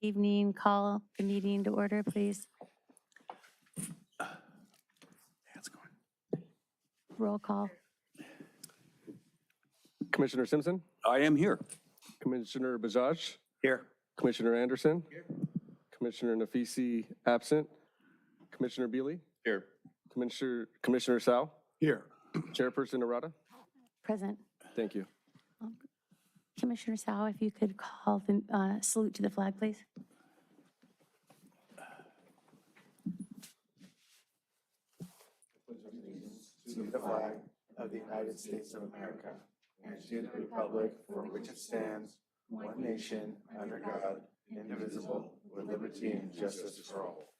Evening, call the meeting to order, please. It's going. Roll call. Commissioner Simpson, I am here. Commissioner Bajaj, Here. Commissioner Anderson, Commissioner Nafisi absent, Commissioner Beely, Here. Commissioner Sao, Here. Chairperson Arata. Present. Thank you. Commissioner Sao, if you could call the salute to the flag, please. To the flag of the United States of America and to the republic for which it stands, one nation, under God, indivisible, with liberty and justice for all.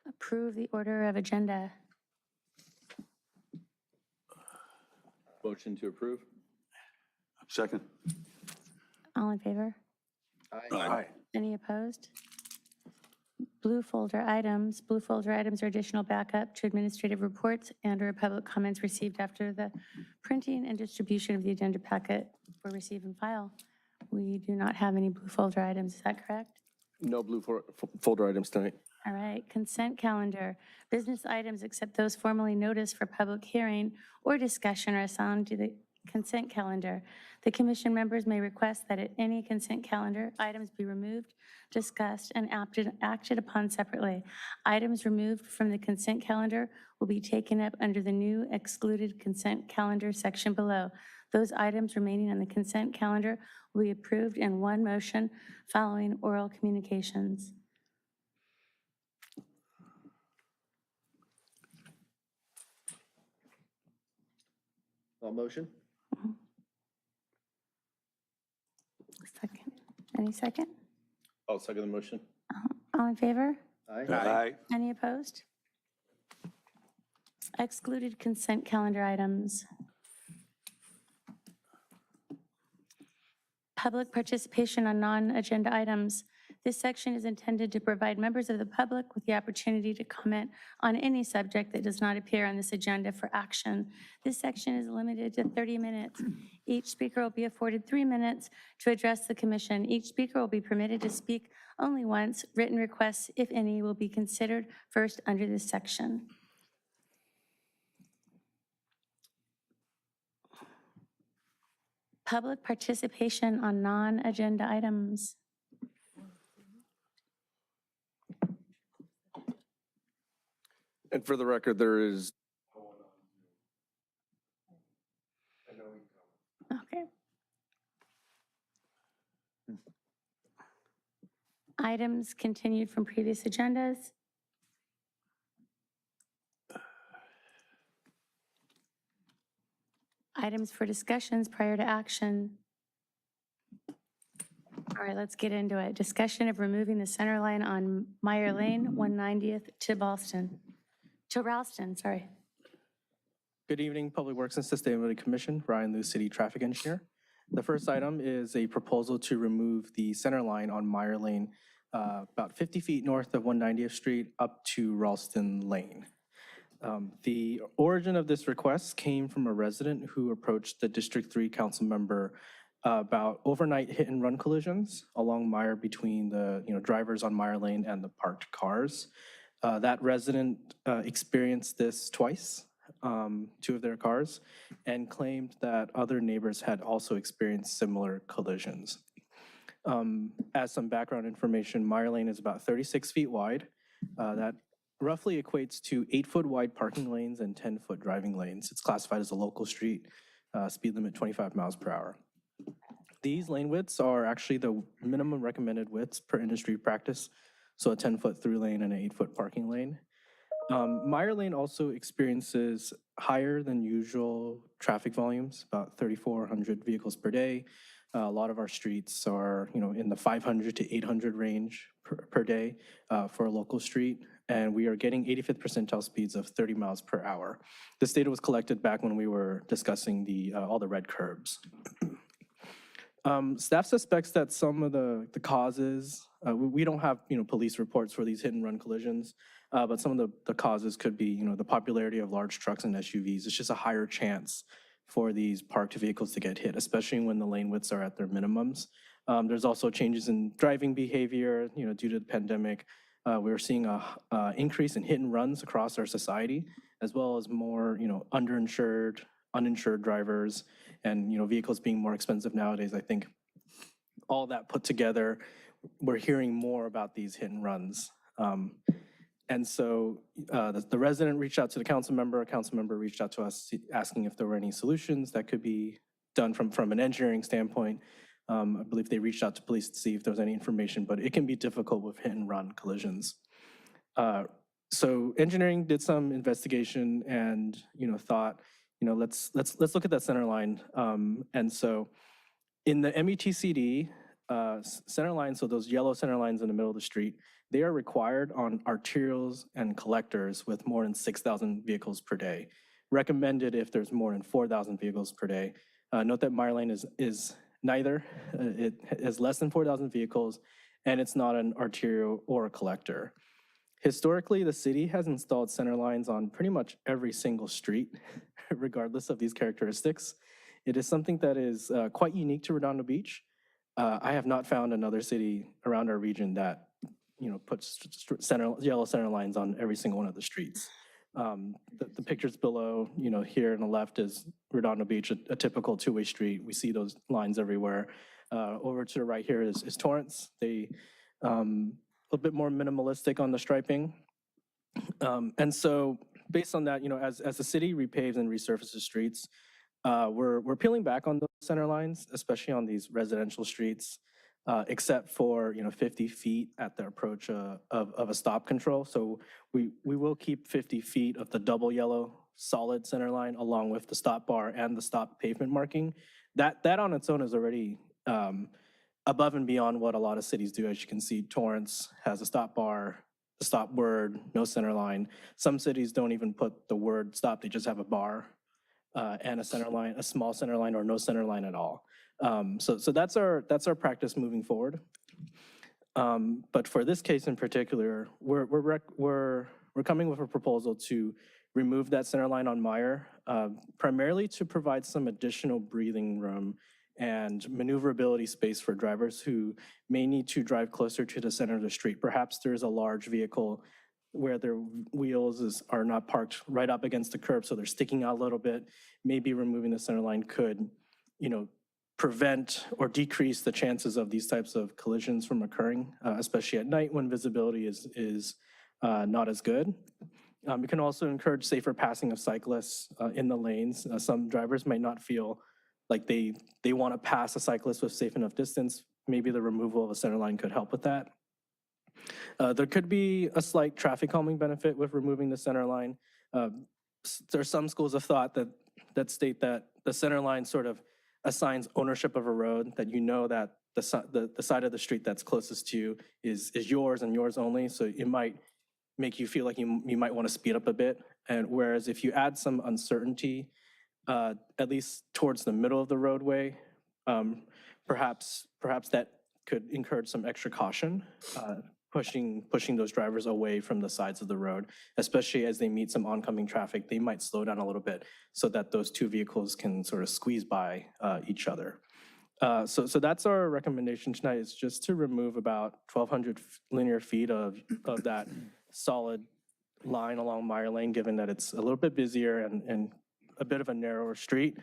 Approve the order of agenda. Motion to approve. Second. All in favor? Aye. Any opposed? Blue folder items. Blue folder items are additional backup to administrative reports and/or public comments received after the printing and distribution of the agenda packet for receive and file. We do not have any blue folder items. Is that correct? No blue folder items tonight. All right, consent calendar. Business items except those formally noticed for public hearing or discussion are assigned to the consent calendar. The commission members may request that at any consent calendar, items be removed, discussed, and acted upon separately. Items removed from the consent calendar will be taken up under the new excluded consent calendar section below. Those items remaining on the consent calendar will be approved in one motion following oral communications. All motion? Second. Any second? I'll second the motion. All in favor? Aye. Any opposed? Excluded consent calendar items. Public participation on non-agenda items. This section is intended to provide members of the public with the opportunity to comment on any subject that does not appear on this agenda for action. This section is limited to 30 minutes. Each speaker will be afforded 3 minutes to address the commission. Each speaker will be permitted to speak only once. Written requests, if any, will be considered first under this section. Public participation on non-agenda items. And for the record, there is. Okay. Items continued from previous agendas. Items for discussions prior to action. All right, let's get into it. Discussion of removing the center line on Meyer Lane, 190th to Ralston, sorry. Good evening, Public Works and Sustainability Commission, Ryan Liu, City Traffic Engineer. The first item is a proposal to remove the center line on Meyer Lane, about 50 feet north of 190th Street up to Ralston Lane. The origin of this request came from a resident who approached the District 3 council member about overnight hit and run collisions along Meyer between the drivers on Meyer Lane and the parked cars. That resident experienced this twice, 2 of their cars, and claimed that other neighbors had also experienced similar collisions. As some background information, Meyer Lane is about 36 feet wide. That roughly equates to 8-foot wide parking lanes and 10-foot driving lanes. It's classified as a local street, speed limit 25 miles per hour. These lane widths are actually the minimum recommended widths per industry practice, so a 10-foot through lane and an 8-foot parking lane. Meyer Lane also experiences higher than usual traffic volumes, about 3,400 vehicles per day. A lot of our streets are, in the 500 to 800 range per day for a local street, and we are getting 85th percentile speeds of 30 miles per hour. This data was collected back when we were discussing all the red curbs. Staff suspects that some of the causes, we don't have police reports for these hit and run collisions, but some of the causes could be the popularity of large trucks and SUVs. It's just a higher chance for these parked vehicles to get hit, especially when the lane widths are at their minimums. There's also changes in driving behavior, due to the pandemic. We're seeing a increase in hit and runs across our society, as well as more, underinsured, uninsured drivers, and, vehicles being more expensive nowadays. I think all that put together, we're hearing more about these hit and runs. And so the resident reached out to the council member reached out to us asking if there were any solutions that could be done from an engineering standpoint. I believe they reached out to police to see if there was any information, but it can be difficult with hit and run collisions. So engineering did some investigation and, thought, let's look at that center line. And so in the METCD, center lines, so those yellow center lines in the middle of the street, they are required on arterials and collectors with more than 6,000 vehicles per day. Recommended if there's more than 4,000 vehicles per day. Note that Meyer Lane is neither. It has less than 4,000 vehicles, and it's not an arterial or a collector. Historically, the city has installed center lines on pretty much every single street, regardless of these characteristics. It is something that is quite unique to Redondo Beach. I have not found another city around our region that puts yellow center lines on every single one of the streets. The pictures below, here on the left is Redondo Beach, a typical two-way street. We see those lines everywhere. Over to the right here is Torrance. They a little bit more minimalistic on the striping. And so based on that, as the city repaves and resurfaces streets, we're peeling back on those center lines, especially on these residential streets, except for 50 feet at the approach of a stop control. So we will keep 50 feet of the double yellow solid center line along with the stop bar and the stop pavement marking. That on its own is already above and beyond what a lot of cities do. As you can see, Torrance has a stop bar, a stop word, no center line. Some cities don't even put the word stop, they just have a bar and a center line, a small center line or no center line at all. So that's our practice moving forward. But for this case in particular, we're coming with a proposal to remove that center line on Meyer, primarily to provide some additional breathing room and maneuverability space for drivers who may need to drive closer to the center of the street. Perhaps there's a large vehicle where their wheels are not parked right up against the curb, so they're sticking out a little bit. Maybe removing the center line could, prevent or decrease the chances of these types of collisions from occurring, especially at night when visibility is not as good. We can also encourage safer passing of cyclists in the lanes. Some drivers might not feel like they want to pass a cyclist with safe enough distance. Maybe the removal of a center line could help with that. There could be a slight traffic calming benefit with removing the center line. There are some schools of thought that state that the center line sort of assigns ownership of a road, that that the side of the street that's closest to you is yours and yours only. So it might make you feel like you might want to speed up a bit. And whereas if you add some uncertainty, at least towards the middle of the roadway, perhaps that could encourage some extra caution, pushing those drivers away from the sides of the road, especially as they meet some oncoming traffic. They might slow down a little bit so that those two vehicles can sort of squeeze by each other. So that's our recommendation tonight, is just to remove about 1,200 linear feet of that solid line along Meyer Lane, given that it's a little bit busier and a bit of a narrower street.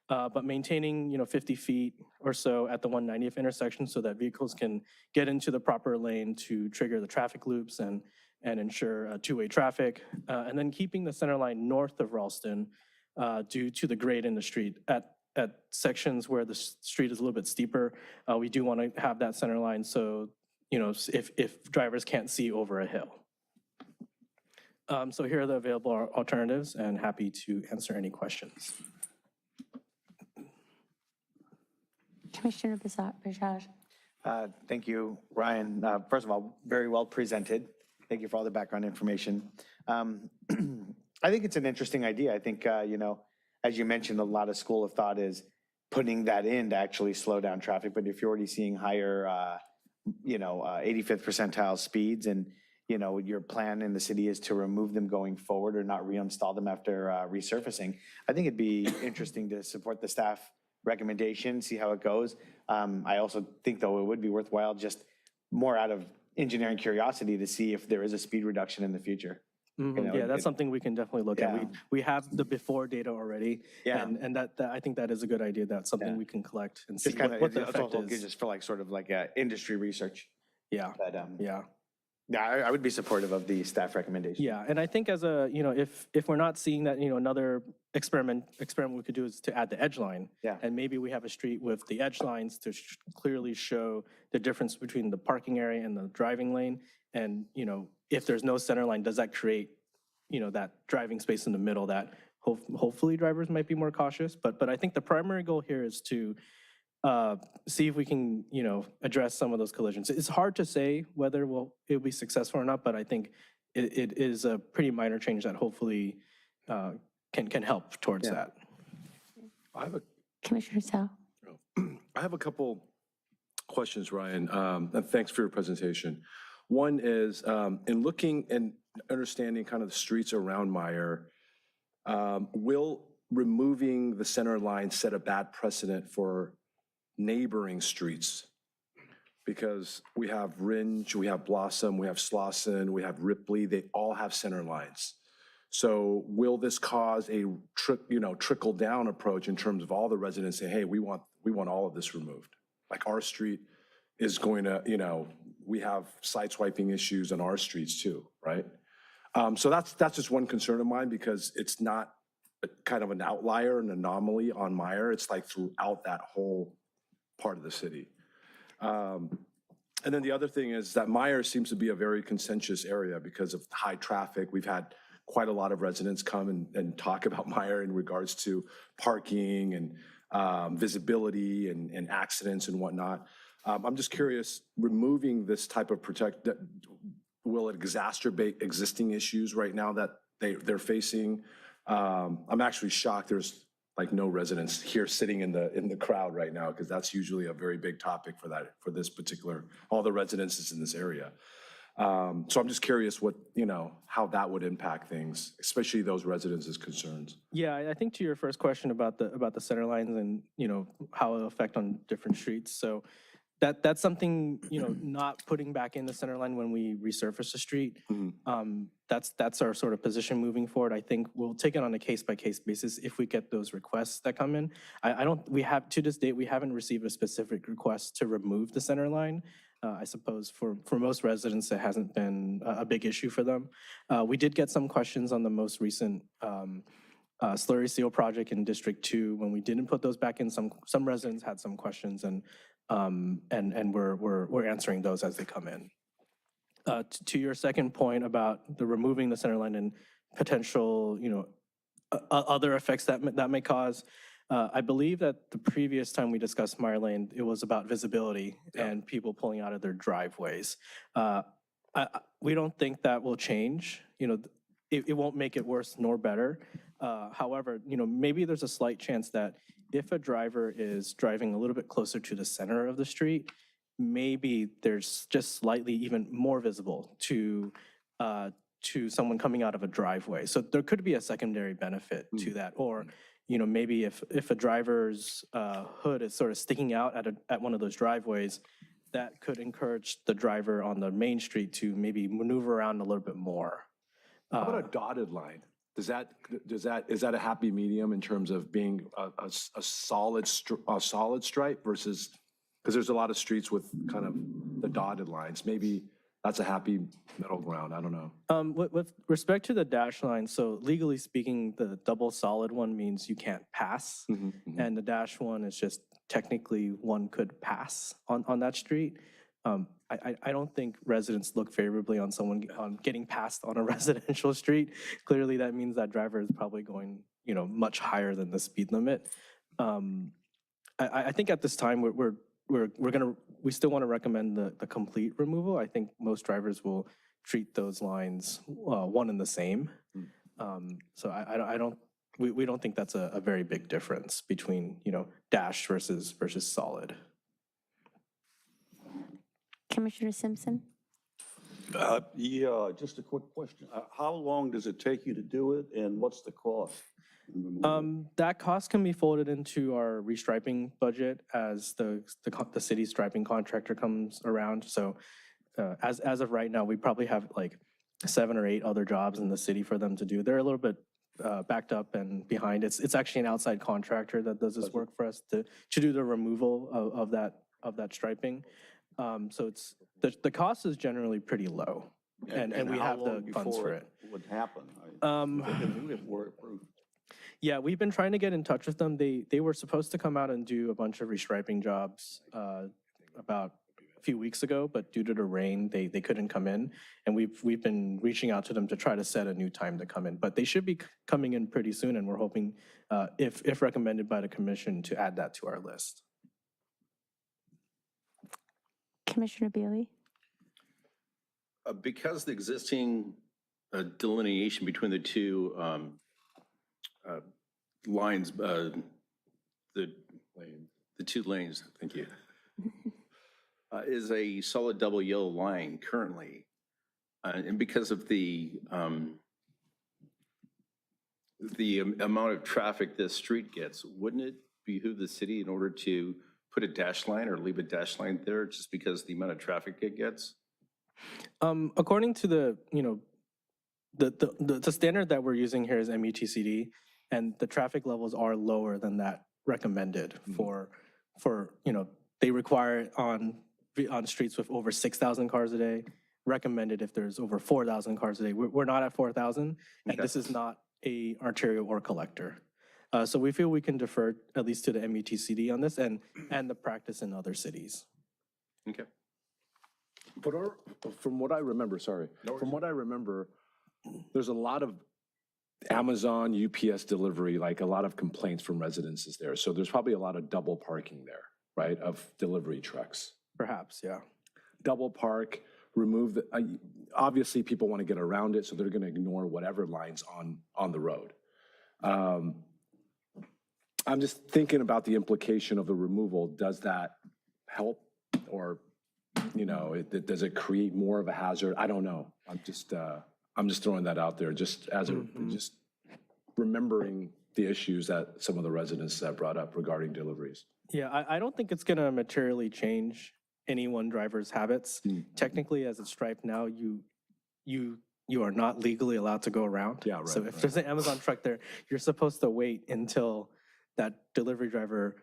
But maintaining 50 feet or so at the 190th intersection so that vehicles can get into the proper lane to trigger the traffic loops and ensure two-way traffic. And then keeping the center line north of Ralston due to the grade in the street. At sections where the street is a little bit steeper, we do want to have that center line so if drivers can't see over a hill. So here are the available alternatives, and happy to answer any questions. Commissioner Bajaj. Thank you, Ryan. First of all, very well presented. Thank you for all the background information. I think it's an interesting idea. I think, as you mentioned, a lot of school of thought is putting that in to actually slow down traffic. But if you're already seeing higher, 85th percentile speeds, and your plan in the city is to remove them going forward or not reinstall them after resurfacing, I think it'd be interesting to support the staff recommendation, see how it goes. I also think, though, it would be worthwhile just more out of engineering curiosity to see if there is a speed reduction in the future. Yeah, that's something we can definitely look Yeah. at. We have the before data already. Yeah. And that I think that is a good idea. That's something Yeah. we can collect and see Just kind of, what the it's effect also good is. just for sort of like industry research. Yeah, But yeah. yeah, I would be supportive of the staff recommendation. Yeah, and I think as a, if we're not seeing that, another experiment we could do is to add the edge line. Yeah. And maybe we have a street with the edge lines to clearly show the difference between the parking area and the driving lane. And, if there's no center line, does that create, that driving space in the middle that hopefully drivers might be more cautious? But I think the primary goal here is to see if we can, address some of those collisions. It's hard to say whether it'll be successful or not, but I think it is a pretty minor change that hopefully can help towards Yeah. that. I have a Commissioner Sal. I have a couple questions, Ryan, and thanks for your presentation. One is, in looking and understanding kind of the streets around Meyer, will removing the center line set a bad precedent for neighboring streets? Because we have Ringe, we have Blossom, we have Slauson, we have Ripley, they all have center lines. So will this cause a trickle down approach in terms of all the residents saying, hey, we want all of this removed? Like our street is going to, we have side swiping issues on our streets too, right? So that's just one concern of mine, because it's not kind of an outlier, an anomaly on Meyer. It's like throughout that whole part of the city. And then the other thing is that Meyer seems to be a very contentious area because of high traffic. We've had quite a lot of residents come and talk about Meyer in regards to parking and visibility and accidents and whatnot. I'm just curious, removing this type of will it exacerbate existing issues right now that they're facing? I'm actually shocked there's like no residents here sitting in the crowd right now, because that's usually a very big topic for this particular, all the residences in this area. So I'm just curious how that would impact things, especially those residents' concerns. Yeah, I think to your first question about the center lines and, how it'll affect on different streets. So that's something, not putting back in the center line when we resurface a street. That's our sort of position moving forward. I think we'll take it on a case-by-case basis if we get those requests that come in. To this date, we haven't received a specific request to remove the center line. I suppose for most residents, it hasn't been a big issue for them. We did get some questions on the most recent slurry seal project in District 2. When we didn't put those back in, some residents had some questions, and we're answering those as they come in. To your second point about the removing the center line and potential, other effects that may cause, I believe that the previous time we discussed Meyer Lane, it was about visibility and people pulling out of their driveways. We don't think that will change. It won't make it worse nor better. However, maybe there's a slight chance that if a driver is driving a little bit closer to the center of the street, maybe there's just slightly even more visible to someone coming out of a driveway. So there could be a secondary benefit to that. Or, maybe if a driver's hood is sort of sticking out at one of those driveways, that could encourage the driver on the main street to maybe maneuver around a little bit more. How about a dotted line? Is that a happy medium in terms of being a solid stripe versus, because there's a lot of streets with kind of the dotted lines. Maybe that's a happy middle ground. I don't know. With respect to the dash line, so legally speaking, the double solid one means you can't pass, and the dash one is just technically one could pass on that street. I don't think residents look favorably on someone getting passed on a residential street. Clearly, that means that driver is probably going, much higher than the speed limit. I think at this time we still want to recommend the complete removal. I think most drivers will treat those lines one and the same. So we don't think that's a very big difference between dash versus solid. Commissioner Simpson. Yeah, just a quick question. How long does it take you to do it, and what's the cost? That cost can be folded into our restriping budget as the city striping contractor comes around. So as of right now, we probably have like 7 or 8 other jobs in the city for them to do. They're a little bit backed up and behind. It's actually an outside contractor that does this work for us to do the removal of that striping. So it's the cost is generally pretty low, and we have the funds for it. Would happen? We're approved. Yeah, we've been trying to get in touch with them. They were supposed to come out and do a bunch of restriping jobs about a few weeks ago, but due to the rain, they couldn't come in. And we've been reaching out to them to try to set a new time to come in. But they should be coming in pretty soon, and we're hoping, if recommended by the commission, to add that to our list. Commissioner Bealey? Because the existing delineation between the two lines, the two lanes, thank you, is a solid double yellow line currently. And because of the amount of traffic this street gets, wouldn't it behoove the city in order to put a dash line or leave a dash line there just because of the amount of traffic it gets? According to the standard that we're using here is MUTCD, and the traffic levels are lower than that recommended for they require it on streets with over 6,000 cars a day, recommended if there's over 4,000 cars a day. We're not at 4,000, and this is not a arterial or collector. So we feel we can defer at least to the MUTCD on this and the practice in other cities. Okay. But from what I remember, there's a lot of Amazon, UPS delivery, like a lot of complaints from residences there. So there's probably a lot of double parking there, right, of delivery trucks. Perhaps, yeah. Double park, remove obviously people want to get around it, so they're going to ignore whatever lines on the road. I'm just thinking about the implication of the removal. Does that help, or does it create more of a hazard? I don't know. I'm just throwing that out there, just as just remembering the issues that some of the residents have brought up regarding deliveries. Yeah, I don't think it's going to materially change any one driver's habits. Technically, as it's striped now, you are not legally allowed to go around. Yeah, right. So if there's an Amazon truck there, you're supposed to wait until that delivery driver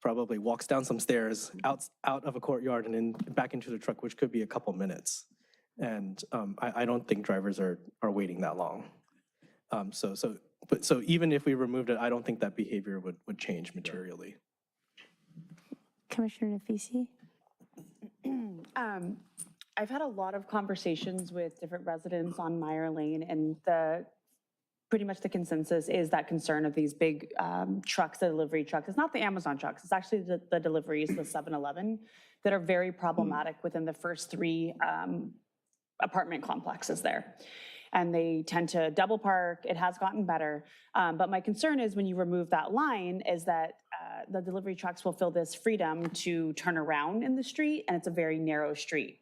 probably walks down some stairs out of a courtyard and then back into the truck, which could be a couple minutes. And I don't think drivers are waiting that long. So even if we removed it, I don't think that behavior would change materially. Commissioner Nafisi? I've had a lot of conversations with different residents on Meyer Lane, and pretty much the consensus is that concern of these big trucks, the delivery trucks. It's not the Amazon trucks, it's actually the deliveries, the 7-Eleven, that are very problematic within the first 3 apartment complexes there. And they tend to double park. It has gotten better. But my concern is when you remove that line is that the delivery trucks will feel this freedom to turn around in the street, and it's a very narrow street.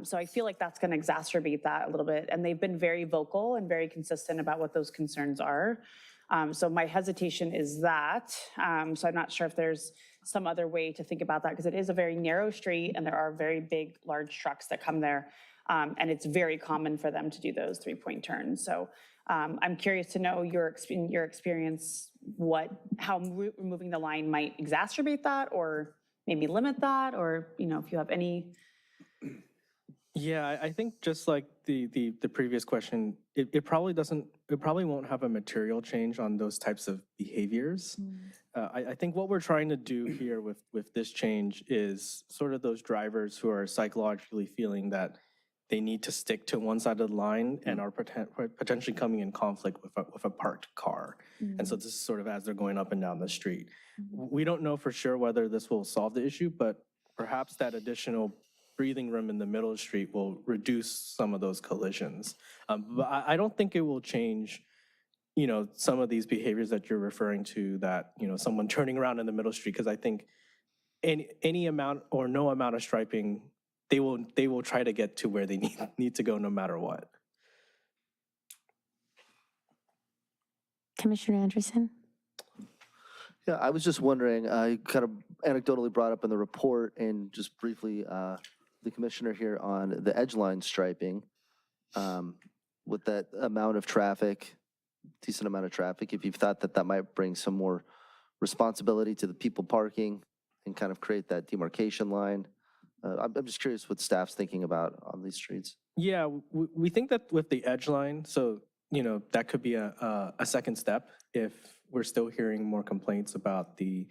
So I feel like that's going to exacerbate that a little bit. And they've been very vocal and very consistent about what those concerns are. So my hesitation is that. So I'm not sure if there's some other way to think about that, because it is a very narrow street and there are very big, large trucks that come there. And it's very common for them to do those 3-point turns. So I'm curious to know your experience, how removing the line might exacerbate that or maybe limit that, or if you have any. Yeah, I think just like the previous question, it probably won't have a material change on those types of behaviors. I think what we're trying to do here with this change is sort of those drivers who are psychologically feeling that they need to stick to one side of the line and are potentially coming in conflict with a parked car. And so this is sort of as they're going up and down the street. We don't know for sure whether this will solve the issue, but perhaps that additional breathing room in the middle of the street will reduce some of those collisions. But I don't think it will change, some of these behaviors that you're referring to, that, someone turning around in the middle of the street, because I think any amount or no amount of striping they will try to get to where they need to go no matter what. Commissioner Anderson? Yeah, I was just wondering, I kind of anecdotally brought up in the report and just briefly, the commissioner here on the edge line striping. With that amount of traffic, decent amount of traffic, if you've thought that that might bring some more responsibility to the people parking and kind of create that demarcation line. I'm just curious what staff's thinking about on these streets. Yeah, we think that with the edge line, so, that could be a second step if we're still hearing more complaints about the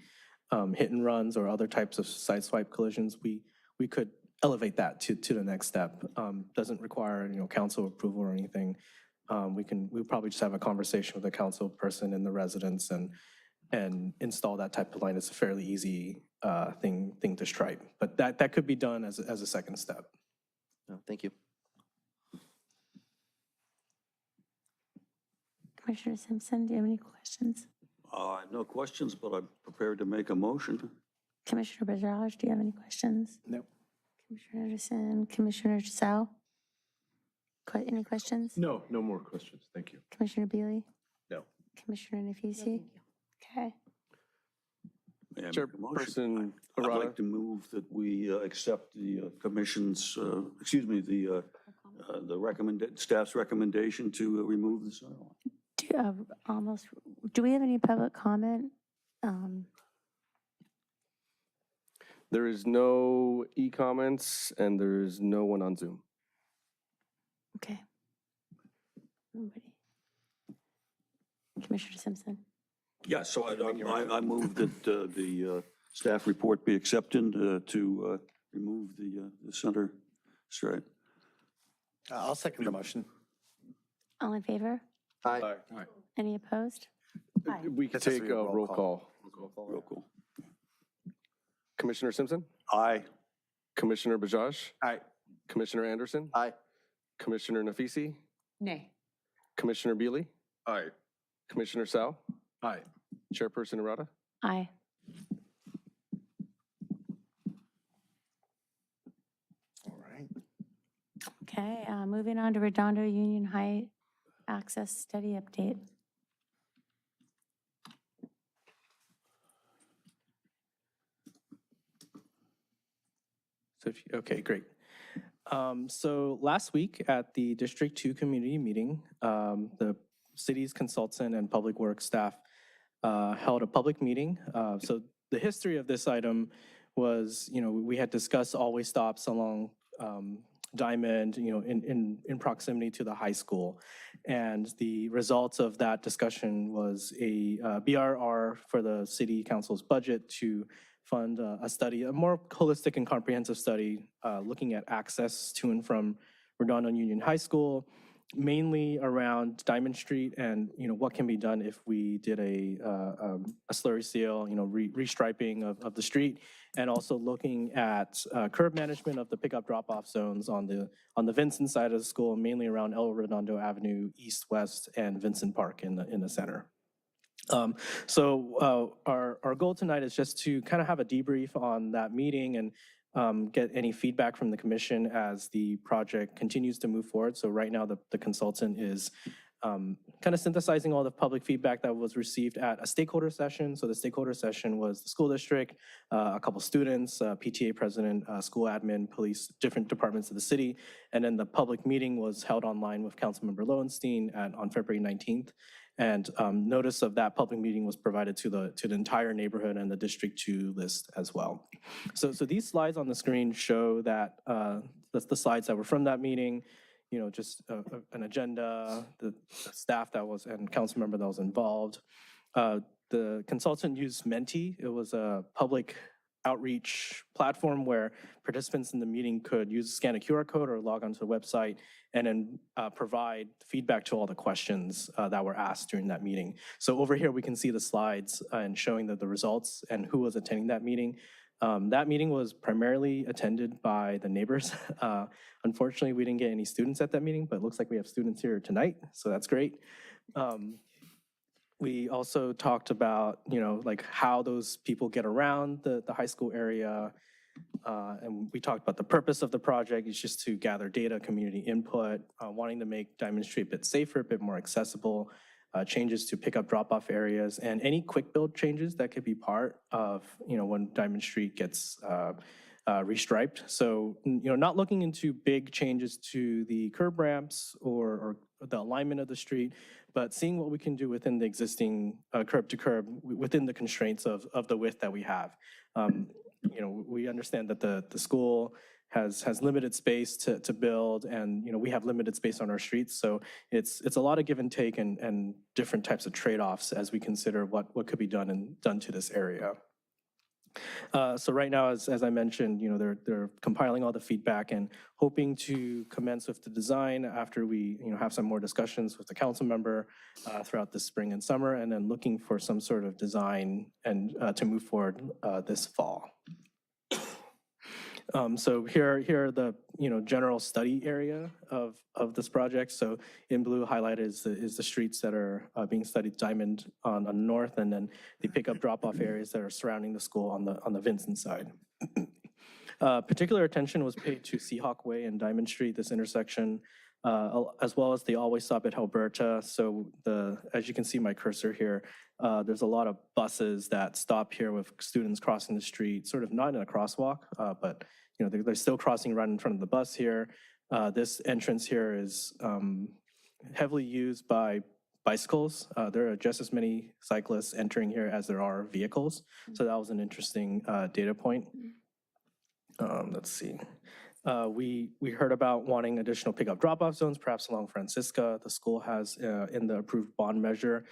hit and runs or other types of sideswipe collisions. We could elevate that to the next step. Doesn't require, council approval or anything. We'll probably just have a conversation with the council person and the residents and install that type of line. It's a fairly easy thing to stripe, but that could be done as a second step. No, thank you. Commissioner Simpson, do you have any questions? No questions, but I'm prepared to make a motion. Commissioner Bajaj, do you have any questions? No. Commissioner Anderson, Commissioner Sao? Any questions? No, no more questions. Thank you. Commissioner Bealy? No. Commissioner Nafisi? Okay. May I make a motion? Chairperson I'd Arata. like to move that we accept the commission's, the staff's recommendation to remove the center line. Do we have any public comment? There is no e-comments and there is no one on Zoom. Okay. Nobody. Commissioner Simpson? Yeah, so I move that the staff report be accepted to remove the center stripe. I'll second the motion. All in favor? Aye. Any opposed? Aye. We could This has to take be a a roll roll call. Real cool. Commissioner Simpson? Aye. Commissioner Bajaj? Aye. Commissioner Anderson? Aye. Commissioner Nafisi? Nay. Commissioner Bealy? Aye. Commissioner Sao? Aye. Chairperson Arata? Aye. All right. Okay, moving on to Redondo Union High Access Study Update. Okay, great. So last week at the District 2 community meeting, the city's consultant and public works staff held a public meeting. So the history of this item was, we had discussed always stops along Diamond, in proximity to the high school. And the results of that discussion was a BRR for the city council's budget to fund a study, a more holistic and comprehensive study looking at access to and from Redondo Union High School, mainly around Diamond Street and, what can be done if we did a slurry seal, restriping of the street, and also looking at curb management of the pickup drop-off zones on the Vincent side of the school, mainly around El Redondo Avenue, East, West, and Vincent Park in the center. So our goal tonight is just to kind of have a debrief on that meeting and get any feedback from the commission as the project continues to move forward. So right now the consultant is kind of synthesizing all the public feedback that was received at a stakeholder session. So the stakeholder session was the school district, a couple students, PTA president, school admin, police, different departments of the city. And then the public meeting was held online with Councilmember Lowenstein on February 19th. And notice of that public meeting was provided to the entire neighborhood and the District 2 list as well. So these slides on the screen show that that's the slides that were from that meeting. Just an agenda, the staff that was, and council member that was involved. The consultant used Menti. It was a public outreach platform where participants in the meeting could scan a QR code or log onto the website and then provide feedback to all the questions that were asked during that meeting. So over here, we can see the slides and showing the results and who was attending that meeting. That meeting was primarily attended by the neighbors. Unfortunately, we didn't get any students at that meeting, but it looks like we have students here tonight, so that's great. We also talked about, like how those people get around the high school area, And we talked about the purpose of the project is just to gather data, community input, wanting to make Diamond Street a bit safer, a bit more accessible, changes to pickup drop-off areas, and any quick build changes that could be part of, when Diamond Street gets restriped. So, not looking into big changes to the curb ramps or the alignment of the street, but seeing what we can do within the existing curb to curb, within the constraints of the width that we have. We understand that the school has limited space to build, and we have limited space on our streets. So it's a lot of give and take and different types of trade-offs as we consider what could be done to this area. So right now, as I mentioned, they're compiling all the feedback and hoping to commence with the design after we have some more discussions with the council member throughout the spring and summer, and then looking for some sort of design and to move forward this fall. So here are the general study area of this project. So in blue highlighted is the streets that are being studied, Diamond on the north, and then the pickup drop-off areas that are surrounding the school on the Vincent side. Particular attention was paid to Seahawk Way and Diamond Street, this intersection, as well as the Always Stop at Alberta. So as you can see my cursor here, there's a lot of buses that stop here with students crossing the street, sort of not in a crosswalk, but they're still crossing right in front of the bus here. This entrance here is heavily used by bicycles. There are just as many cyclists entering here as there are vehicles. So that was an interesting data point. Let's see. We heard about wanting additional pickup drop-off zones, perhaps along Francisca. The school has in the approved bond measure.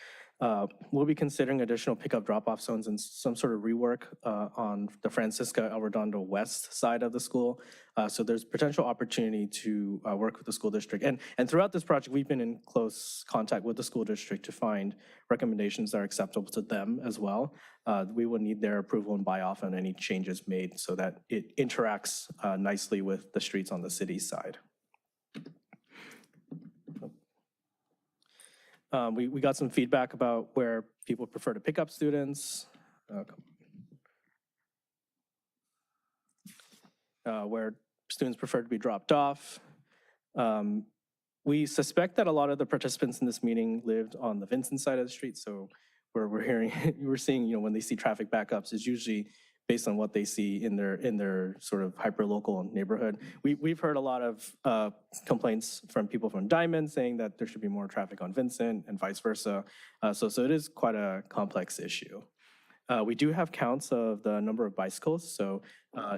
We'll be considering additional pickup drop-off zones and some sort of rework on the Francisca El Redondo West side of the school. So there's potential opportunity to work with the school district. And throughout this project, we've been in close contact with the school district to find recommendations that are acceptable to them as well. We will need their approval and buy-off on any changes made so that it interacts nicely with the streets on the city side. We got some feedback about where people prefer to pick up students, where students prefer to be dropped off. We suspect that a lot of the participants in this meeting lived on the Vincent side of the street, so we're seeing, when they see traffic backups, is usually based on what they see in their sort of hyper-local neighborhood. We've heard a lot of complaints from people from Diamond saying that there should be more traffic on Vincent and vice versa. So it is quite a complex issue. We do have counts of the number of bicycles. So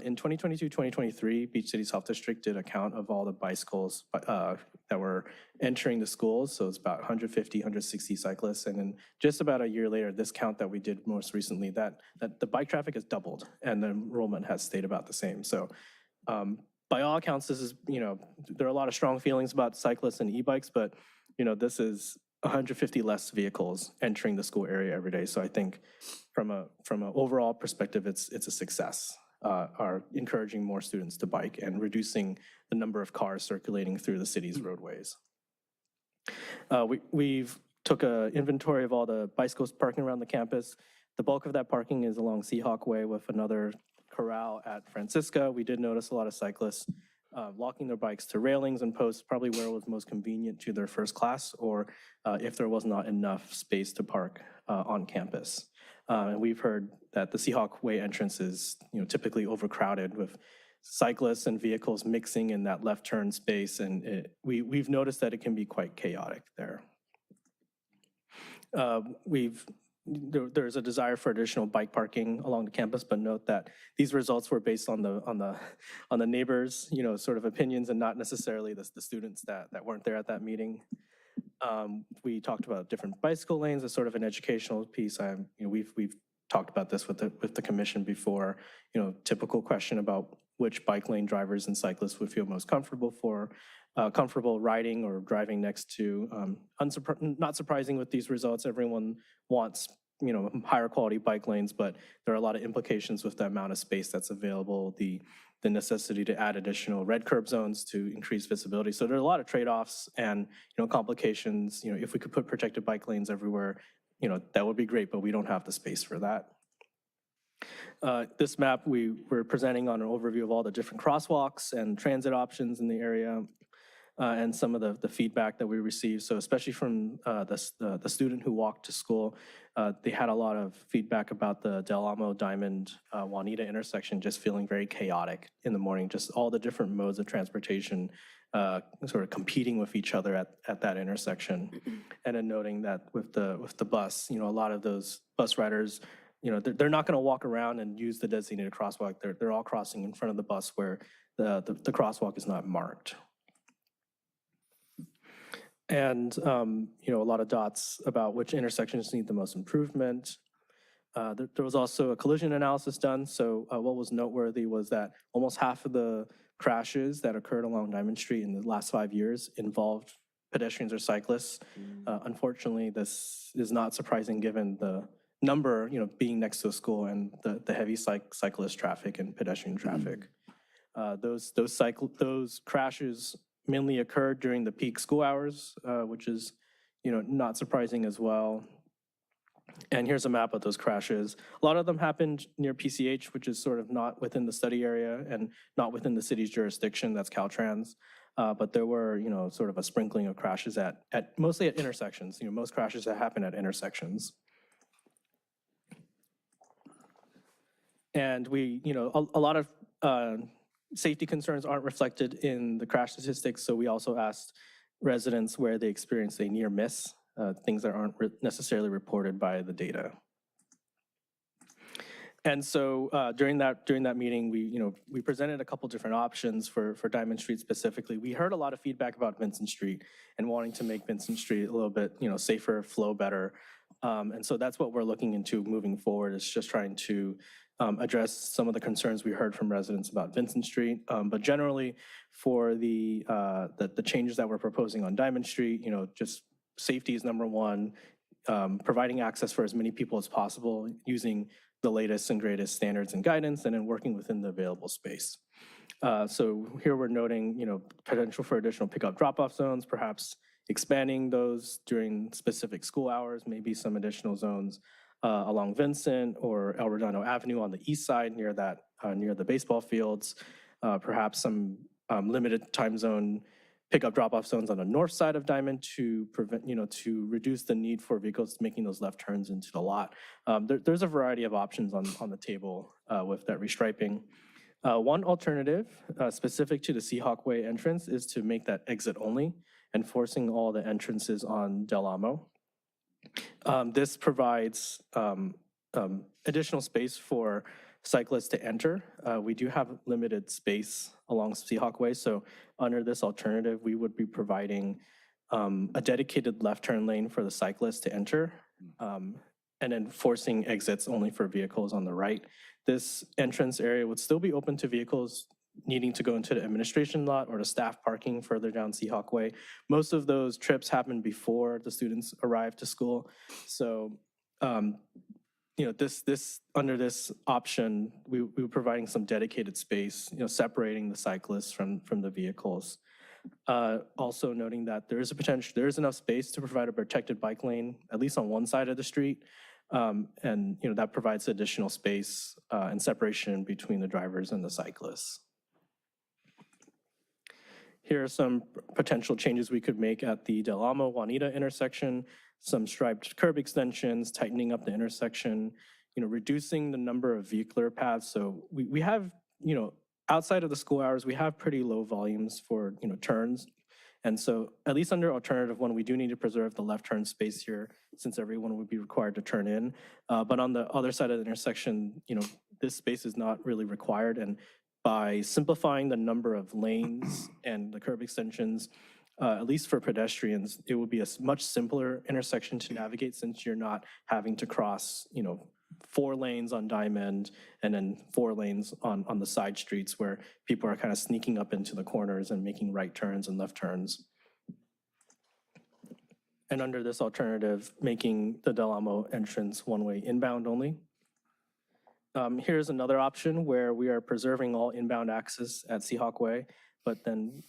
in 2022-2023, Beach City's Health District did a count of all the bicycles that were entering the schools. So it's about 150, 160 cyclists. And then just about a year later, this count that we did most recently, that the bike traffic has doubled and the enrollment has stayed about the same. So by all accounts, this is, there are a lot of strong feelings about cyclists and e-bikes, but this is 150 less vehicles entering the school area every day. So I think from an overall perspective, it's a success. Are encouraging more students to bike and reducing the number of cars circulating through the city's roadways. We've took an inventory of all the bicycles parking around the campus. The bulk of that parking is along Seahawk Way with another corral at Francisca. We did notice a lot of cyclists locking their bikes to railings and posts, probably where it was most convenient to their first class, or if there was not enough space to park on campus. And we've heard that the Seahawk Way entrance is typically overcrowded with cyclists and vehicles mixing in that left turn space, and we've noticed that it can be quite chaotic there. There's a desire for additional bike parking along the campus, but note that these results were based on the neighbors, sort of opinions, and not necessarily the students that weren't there at that meeting. We talked about different bicycle lanes as sort of an educational piece. We've talked about this with the commission before. Typical question about which bike lane drivers and cyclists would feel most comfortable riding or driving next to. Not surprising with these results, everyone wants higher quality bike lanes, but there are a lot of implications with the amount of space that's available, the necessity to add additional red curb zones to increase visibility. So there are a lot of trade-offs and complications. If we could put protected bike lanes everywhere, that would be great, but we don't have the space for that. This map, we're presenting on an overview of all the different crosswalks and transit options in the area, and some of the feedback that we received. So especially from the student who walked to school, they had a lot of feedback about the Del Amo Diamond Juanita intersection just feeling very chaotic in the morning, just all the different modes of transportation sort of competing with each other at that intersection. And then noting that with the bus, a lot of those bus riders, they're not going to walk around and use the designated crosswalk. They're all crossing in front of the bus where the crosswalk is not marked. And, a lot of dots about which intersections need the most improvement. There was also a collision analysis done. So what was noteworthy was that almost half of the crashes that occurred along Diamond Street in the last 5 years involved pedestrians or cyclists. Unfortunately, this is not surprising given the number, being next to a school and the heavy cyclist traffic and pedestrian traffic. Those crashes mainly occurred during the peak school hours, which is, not surprising as well. And here's a map of those crashes. A lot of them happened near PCH, which is sort of not within the study area and not within the city's jurisdiction, that's Caltrans. But there were, sort of a sprinkling of crashes mostly at intersections. Most crashes that happen at intersections. And a lot of safety concerns aren't reflected in the crash statistics, so we also asked residents where they experienced a near miss, things that aren't necessarily reported by the data. And so during that meeting, we presented a couple different options for Diamond Street specifically. We heard a lot of feedback about Vincent Street and wanting to make Vincent Street a little bit safer, flow better. And so that's what we're looking into moving forward, is just trying to address some of the concerns we heard from residents about Vincent Street. But generally, for the changes that we're proposing on Diamond Street, just safety is number one, providing access for as many people as possible, using the latest and greatest standards and guidance, and then working within the available space. So here we're noting, potential for additional pickup drop-off zones, perhaps expanding those during specific school hours, maybe some additional zones along Vincent or El Redondo Avenue on the east side near the baseball fields, perhaps some limited time zone pickup drop-off zones on the north side of Diamond to prevent, to reduce the need for vehicles making those left turns into the lot. There's a variety of options on the table with that restriping. One alternative specific to the Seahawk Way entrance is to make that exit only and forcing all the entrances on Del Amo. This provides additional space for cyclists to enter. We do have limited space along Seahawk Way, so under this alternative, we would be providing a dedicated left turn lane for the cyclists to enter, and then forcing exits only for vehicles on the right. This entrance area would still be open to vehicles needing to go into the administration lot or the staff parking further down Seahawk Way. Most of those trips happen before the students arrive to school. So, under this option, we were providing some dedicated space, separating the cyclists from the vehicles. Also noting that there is enough space to provide a protected bike lane, at least on one side of the street. And that provides additional space and separation between the drivers and the cyclists. Here are some potential changes we could make at the Del Amo Juanita intersection, some striped curb extensions, tightening up the intersection, reducing the number of vehicular paths. So we have, outside of the school hours, we have pretty low volumes for, turns. And so at least under alternative one, we do need to preserve the left turn space here since everyone would be required to turn in. But on the other side of the intersection, this space is not really required. And by simplifying the number of lanes and the curb extensions, at least for pedestrians, it would be a much simpler intersection to navigate since you're not having to cross, 4 lanes on Diamond and then 4 lanes on the side streets where people are kind of sneaking up into the corners and making right turns and left turns. And under this alternative, making the Del Amo entrance one-way inbound only. Here's another option where we are preserving all inbound access at Seahawk Way, but then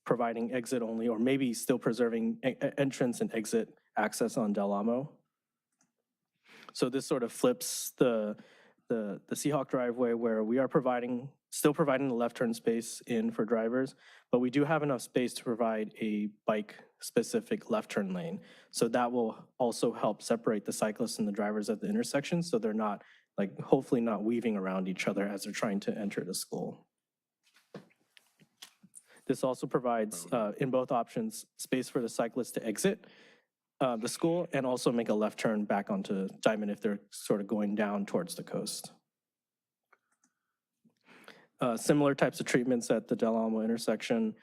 providing exit only, or maybe still preserving entrance and exit access on Del Amo. So this sort of flips the the Seahawk driveway where we are still providing the left turn space in for drivers, but we do have enough space to provide a bike-specific left turn lane. So that will also help separate the cyclists and the drivers at the intersection, so they're not, like, hopefully not weaving around each other as they're trying to enter the school. This also provides, in both options, space for the cyclists to exit the school and also make a left turn back onto Diamond if they're sort of going down towards the coast. Similar types of treatments at the Del Alamo intersection,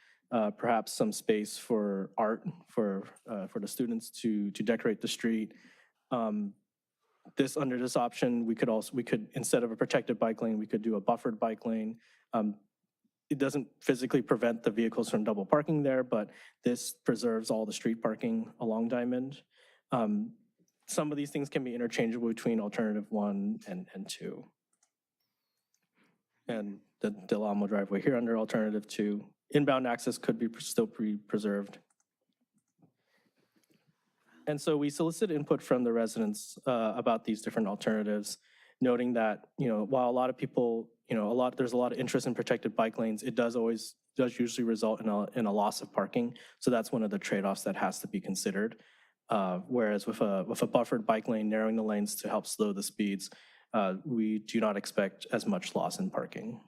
perhaps some space for art for the students to decorate the street. Under this option, we could, instead of a protected bike lane, we could do a buffered bike lane. It doesn't physically prevent the vehicles from double parking there, but this preserves all the street parking along Diamond. Some of these things can be interchangeable between alternative 1 and 2. And the Del Alamo driveway here under alternative 2. Inbound access could be still preserved. And so we solicited input from the residents about these different alternatives, noting that, while a lot of people, there's a lot of interest in protected bike lanes, it does usually result in a loss of parking. So that's one of the trade-offs that has to be considered. Whereas with a buffered bike lane, narrowing the lanes to help slow the speeds, we do not expect as much loss in parking.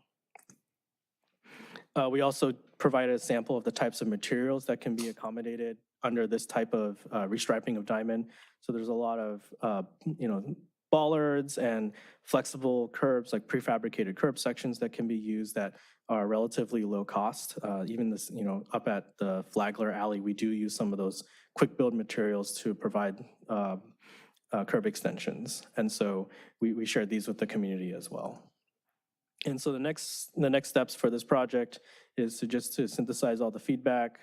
We also provided a sample of the types of materials that can be accommodated under this type of restriping of Diamond. So there's a lot of, bollards and flexible curbs, like prefabricated curb sections that can be used that are relatively low cost. Even this, up at the Flagler Alley, we do use some of those quick build materials to provide curb extensions. And so we shared these with the community as well. And so the next steps for this project is to synthesize all the feedback,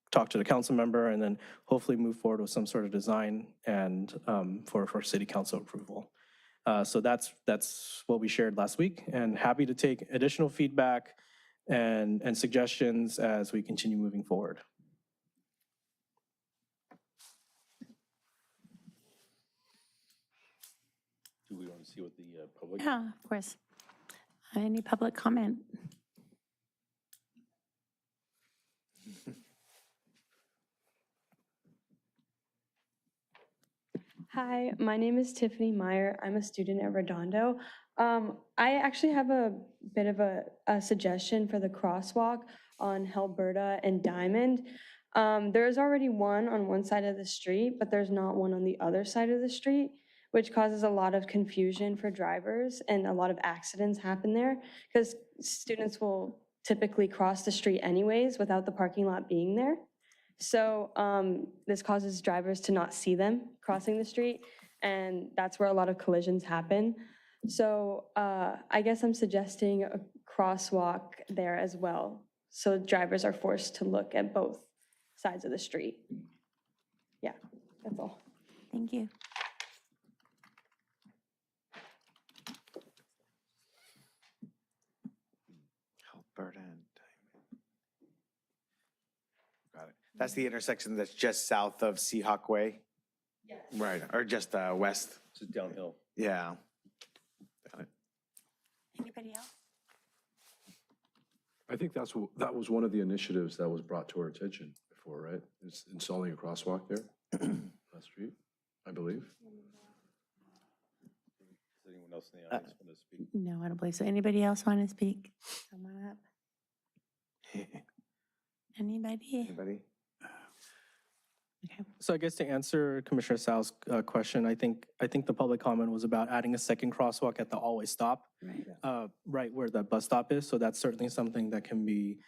talk to the council member, and then hopefully move forward with some sort of design and for city council approval. So that's what we shared last week, and happy to take additional feedback and suggestions as we continue moving forward. Do we want to see what the public? Yeah, of course. Any public comment? Hi, my name is Tiffany Meyer. I'm a student at Redondo. I actually have a bit of a suggestion for the crosswalk on Helberta and Diamond. There is already one on one side of the street, but there's not one on the other side of the street, which causes a lot of confusion for drivers, and a lot of accidents happen there because students will typically cross the street anyways without the parking lot being there. So this causes drivers to not see them crossing the street, and that's where a lot of collisions happen. So I guess I'm suggesting a crosswalk there as well, so drivers are forced to look at both sides of the street. Yeah, that's all. Thank you. Alberta and Diamond. Got it. That's the intersection that's just south of Seahawk Way? Yes. Right, or just west? Just downhill. Yeah. Got it. Anybody else? I think that was one of the initiatives that was brought to our attention before, right? It's installing a crosswalk there on that street, I believe. Does anyone else in the audience want to speak? No, I don't believe so. Anybody else want to speak? Come on up. Anybody? Anybody? Okay. So I guess to answer Commissioner Sal's question, I think the public comment was about adding a second crosswalk at the always stop, right where the bus stop is. So that's certainly something that can be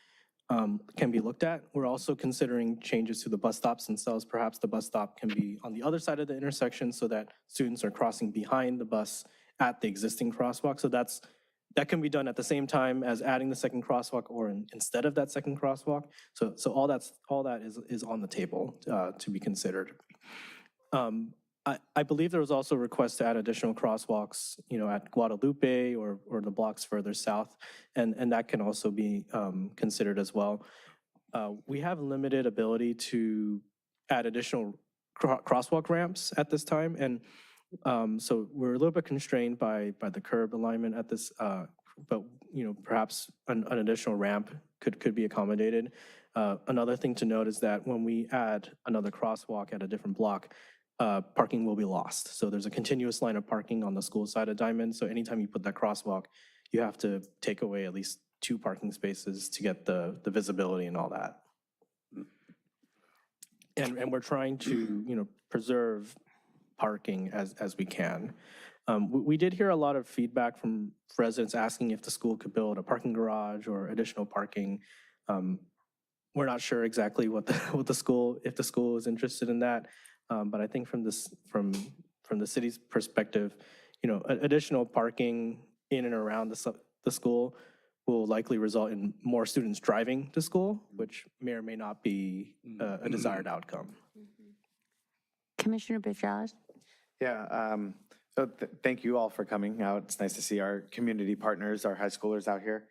looked at. We're also considering changes to the bus stops themselves. Perhaps the bus stop can be on the other side of the intersection so that students are crossing behind the bus at the existing crosswalk. So that can be done at the same time as adding the second crosswalk or instead of that second crosswalk. So all that is on the table to be considered. I believe there was also a request to add additional crosswalks, at Guadalupe or the blocks further south, and that can also be considered as well. We have limited ability to add additional crosswalk ramps at this time, and So we're a little bit constrained by the curb alignment at this, but, perhaps an additional ramp could be accommodated. Another thing to note is that when we add another crosswalk at a different block, parking will be lost. So there's a continuous line of parking on the school side of Diamond. So anytime you put that crosswalk, you have to take away at least 2 parking spaces to get the visibility and all that. And we're trying to, preserve parking as we can. We did hear a lot of feedback from residents asking if the school could build a parking garage or additional parking. We're not sure exactly if the school is interested in that. But I think from the city's perspective, additional parking in and around the school will likely result in more students driving to school, which may or may not be a desired outcome. Commissioner Bujaaj? Yeah, so thank you all for coming out. It's nice to see our community partners, our high schoolers out here.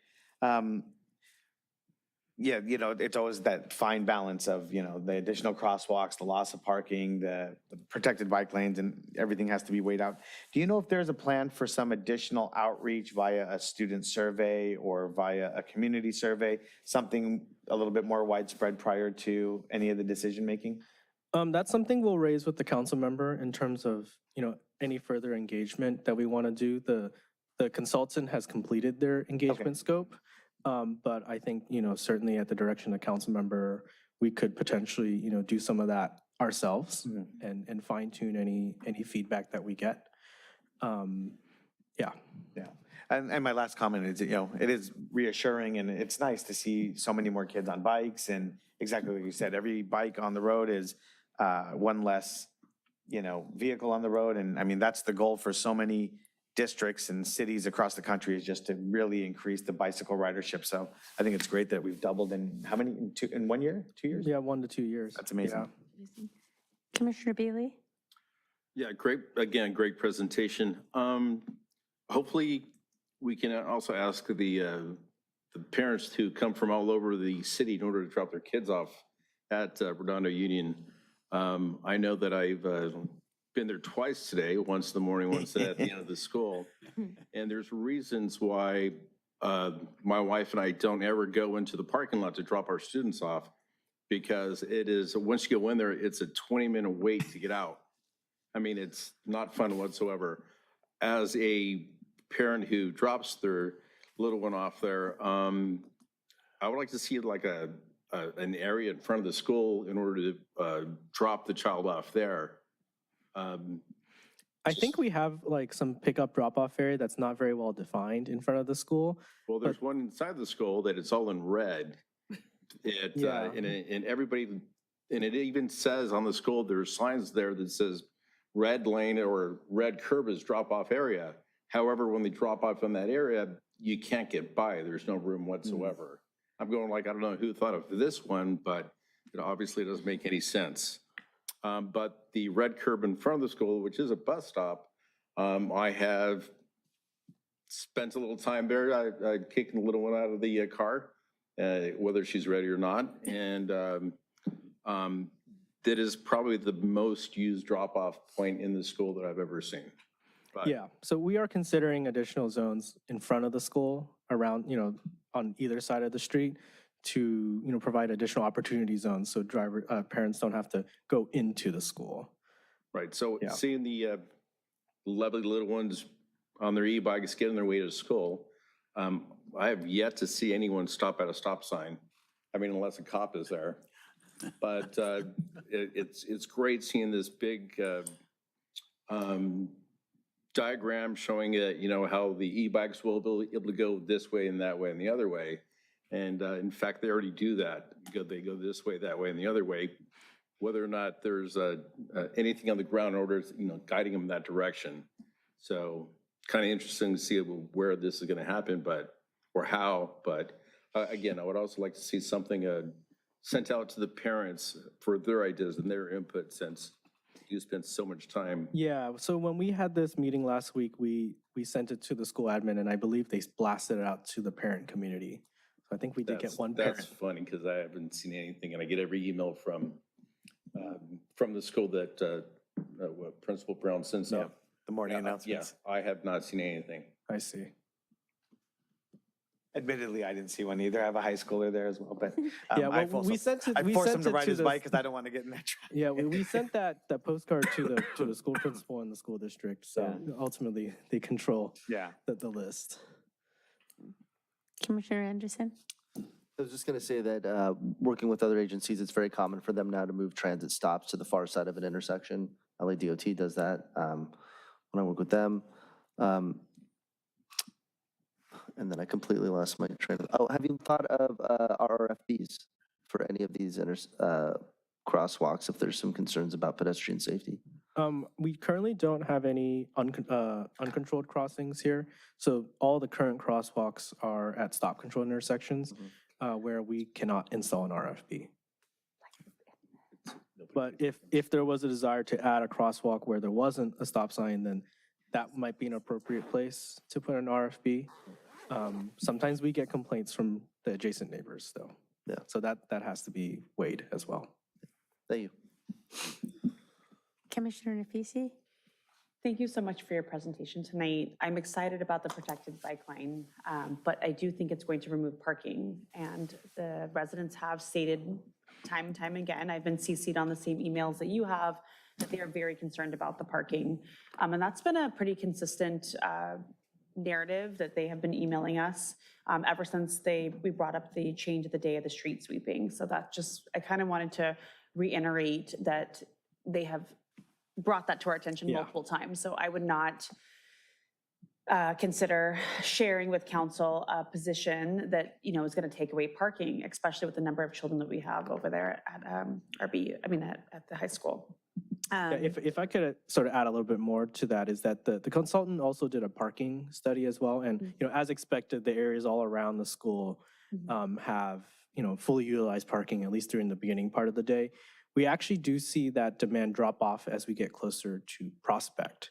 Yeah, it's always that fine balance of, the additional crosswalks, the loss of parking, the protected bike lanes, and everything has to be weighed out. Do you know if there's a plan for some additional outreach via a student survey or via a community survey, something a little bit more widespread prior to any of the decision-making? That's something we'll raise with the council member in terms of, any further engagement that we want to do. The consultant has completed their engagement scope. But I think, certainly at the direction of the council member, we could potentially, do some of that ourselves and fine tune any feedback that we get. Yeah. And my last comment is, it is reassuring and it's nice to see so many more kids on bikes. And exactly like you said, every bike on the road is one less, vehicle on the road. And I mean, that's the goal for so many districts and cities across the country, is just to really increase the bicycle ridership. So I think it's great that we've doubled in how many, in 1 year, 2 years? Yeah, 1 to 2 years. That's amazing. Yeah. Commissioner Bealey? Yeah, great presentation. Hopefully, we can also ask the parents to come from all over the city in order to drop their kids off at Redondo Union. I know that I've been there twice today, once in the morning, once at the end of the school. And there's reasons why my wife and I don't ever go into the parking lot to drop our students off, because it is, once you go in there, it's a 20-minute wait to get out. I mean, it's not fun whatsoever. As a parent who drops their little one off there, I would like to see like an area in front of the school in order to drop the child off there. I think we have like some pickup drop-off area that's not very well defined in front of the school. Well, there's one inside the school that it's all in red. And everybody, and it even says on the school, there's signs there that says red lane or red curb is drop-off area. However, when they drop off in that area, you can't get by. There's no room whatsoever. I'm going like, I don't know who thought of this one, but it obviously doesn't make any sense. But the red curb in front of the school, which is a bus stop, I have spent a little time there. I kicked the little one out of the car, whether she's ready or not. And that is probably the most used drop-off point in the school that I've ever seen. But yeah, so we are considering additional zones in front of the school around, on either side of the street to, provide additional opportunity zones so parents don't have to go into the school. Right, so Yeah. seeing the lovely little ones on their e-bikes getting their way to school, I have yet to see anyone stop at a stop sign. I mean, unless a cop is there. But it's great seeing this big diagram showing how the e-bikes will be able to go this way and that way and the other way. And in fact, they already do that. They go this way, that way, and the other way. Whether or not there's anything on the ground in order to, guiding them in that direction. So kind of interesting to see where this is going to happen, or how. But again, I would also like to see something sent out to the parents for their ideas and their input, since you spent so much time. Yeah, so when we had this meeting last week, we sent it to the school admin, and I believe they blasted it out to the parent community. So I think we did get one parent. That's funny, because I haven't seen anything, and I get every email from the school that Principal Brown sends out. the morning Yeah, announcements. I have not seen anything. I see. Admittedly, I didn't see one either. I have a high schooler there as well, but Yeah, I well, we sent it, I we forced sent him to it ride to his the, bike because I don't want to get in that traffic. yeah, we sent that postcard to the school principal and the school district. So ultimately, they control Yeah. the list. Commissioner Anderson? I was just going to say that working with other agencies, it's very common for them now to move transit stops to the far side of an intersection. LA DOT does that when I work with them. And then I completely lost my train of, oh, have you thought of RRFBs for any of these crosswalks if there's some concerns about pedestrian safety? We currently don't have any uncontrolled crossings here. So all the current crosswalks are at stop control intersections where we cannot install an RFB. But if there was a desire to add a crosswalk where there wasn't a stop sign, then that might be an appropriate place to put an RFB. Sometimes we get complaints from the adjacent neighbors though. Yeah. So that has to be weighed as well. Thank you. Commissioner Nafisi? Thank you so much for your presentation tonight. I'm excited about the protected bike lane, but I do think it's going to remove parking. And the residents have stated time and time again, I've been CC'd on the same emails that you have, that they are very concerned about the parking. And that's been a pretty consistent narrative that they have been emailing us ever since we brought up the change of the day of the street sweeping. So that just, I kind of wanted to reiterate that they have brought that to our attention multiple times. So I would not consider sharing with council a position that, is going to take away parking, especially with the number of children that we have over there at at the high school. If I could sort of add a little bit more to that, is that the consultant also did a parking study as well. And, as expected, the areas all around the school have, fully utilized parking, at least during the beginning part of the day. We actually do see that demand drop off as we get closer to Prospect,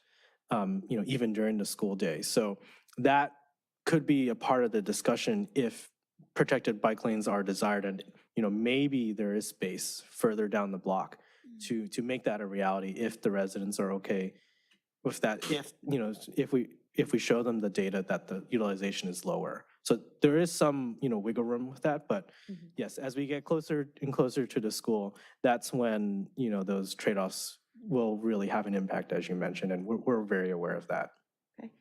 even during the school day. So that could be a part of the discussion if protected bike lanes are desired and, maybe there is space further down the block to make that a reality if the residents are okay with that, if we show them the data that the utilization is lower. So there is some, wiggle room with that, but yes, as we get closer and closer to the school, that's when, those trade-offs will really have an impact, as you mentioned, and we're very aware of that. Okay.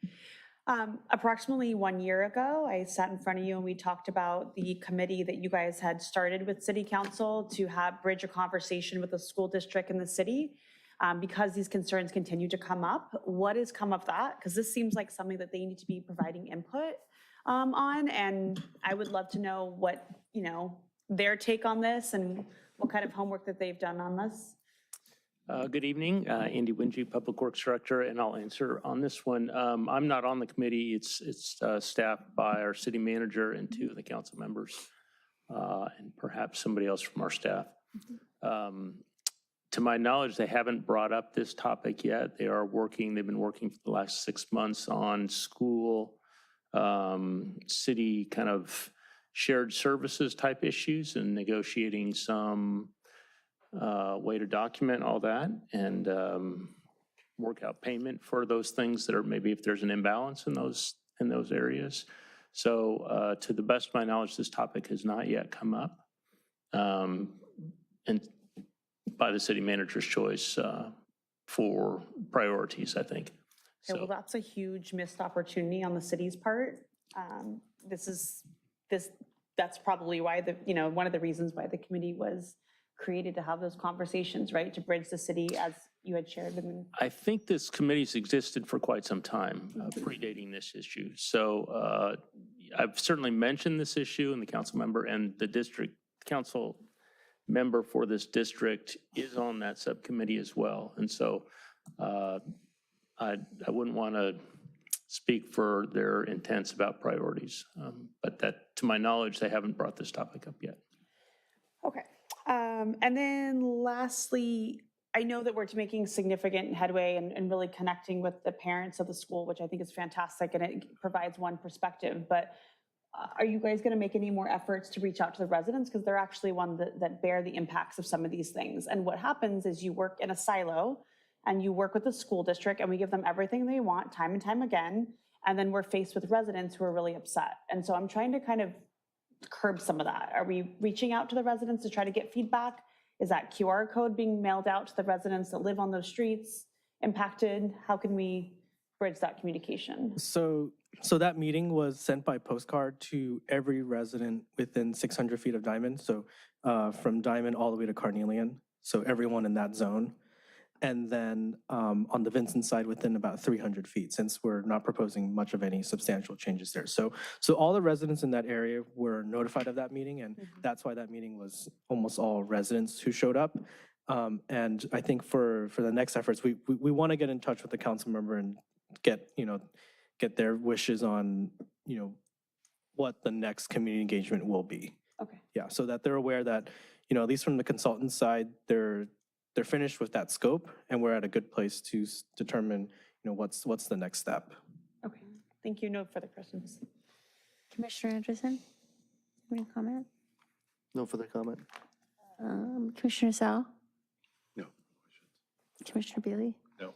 Approximately 1 year ago, I sat in front of you and we talked about the committee that you guys had started with City Council to bridge a conversation with the school district and the city. Because these concerns continue to come up, what has come of that? Because this seems like something that they need to be providing input on, and I would love to know what, their take on this and what kind of homework that they've done on this. Good evening, Andy Wingy, Public Works Director, and I'll answer on this one. I'm not on the committee. It's staffed by our city manager and 2 of the council members, and perhaps somebody else from our staff. To my knowledge, they haven't brought up this topic yet. They've been working for the last 6 months on school, city kind of shared services type issues and negotiating some way to document all that and work out payment for those things that are maybe if there's an imbalance in those areas. So to the best of my knowledge, this topic has not yet come up. And by the city manager's choice for priorities, I think. Okay, well, that's a huge missed opportunity on the city's part. That's probably why one of the reasons why the committee was created, to have those conversations, right? To bridge the city, as you had shared them. I think this committee's existed for quite some time, predating this issue. So I've certainly mentioned this issue, and the council member and the district council member for this district is on that subcommittee as well. And so I wouldn't want to speak for their intents about priorities, but that, to my knowledge, they haven't brought this topic up yet. Okay. And then lastly, I know that we're making significant headway and really connecting with the parents of the school, which I think is fantastic, and it provides one perspective. But are you guys going to make any more efforts to reach out to the residents? Because they're actually one that bear the impacts of some of these things. And what happens is you work in a silo, and you work with the school district and we give them everything they want time and time again. And then we're faced with residents who are really upset. And so I'm trying to kind of curb some of that. Are we reaching out to the residents to try to get feedback? Is that QR code being mailed out to the residents that live on those streets impacted? How can we bridge that communication? So that meeting was sent by postcard to every resident within 600 feet of Diamond. So from Diamond all the way to Carnelian. So everyone in that zone. And then on the Vincent side within about 300 feet, since we're not proposing much of any substantial changes there. So all the residents in that area were notified of that meeting, and that's why that meeting was almost all residents who showed up. And I think for the next efforts, we want to get in touch with the council member and get their wishes on, what the next community engagement will be. Okay. Yeah, so that they're aware that, at least from the consultant side, they're finished with that scope, and we're at a good place to determine, what's the next step. Okay, thank you. No further questions. Commissioner Anderson, any comment? No further comment? Commissioner Sal? No. Commissioner Bealy? No.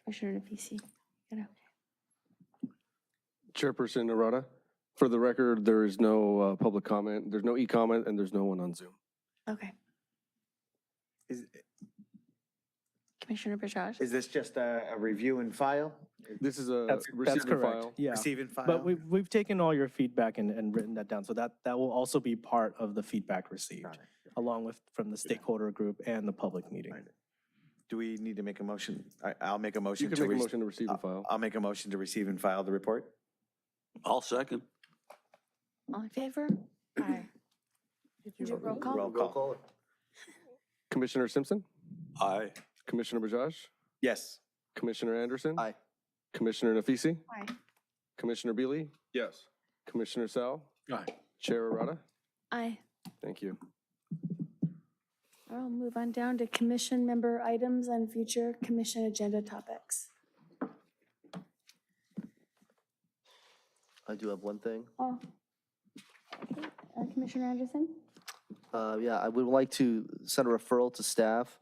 Commissioner Nafisi? Chairperson Narada, for the record, there is no public comment, there's no e-comment, and there's no one on Zoom. Okay. Commissioner Bajaj? Is this just a review and file? This is a That's receive and correct. file. Yeah. Receive and file? But we've taken all your feedback and written that down. So that will also be part of the feedback received, Got it. along with from the stakeholder group and the public meeting. Right. Do we need to make a motion? I'll make a motion You can to. make a motion to receive and file. I'll make a motion to receive and file the report. I'll second. All in favor? Aye. Roll call? Roll call. Commissioner Simpson, Aye. Commissioner Bajaj, Yes. Commissioner Anderson. Aye. Commissioner Nafisi, Aye. Commissioner Bealy, Yes. Commissioner Sal, Aye. Chair Arata. Aye. Thank you. I'll move on down to commission member items and future commission agenda topics. I do have one thing. Oh. Okay. Commissioner Anderson? Yeah, I would like to send a referral to staff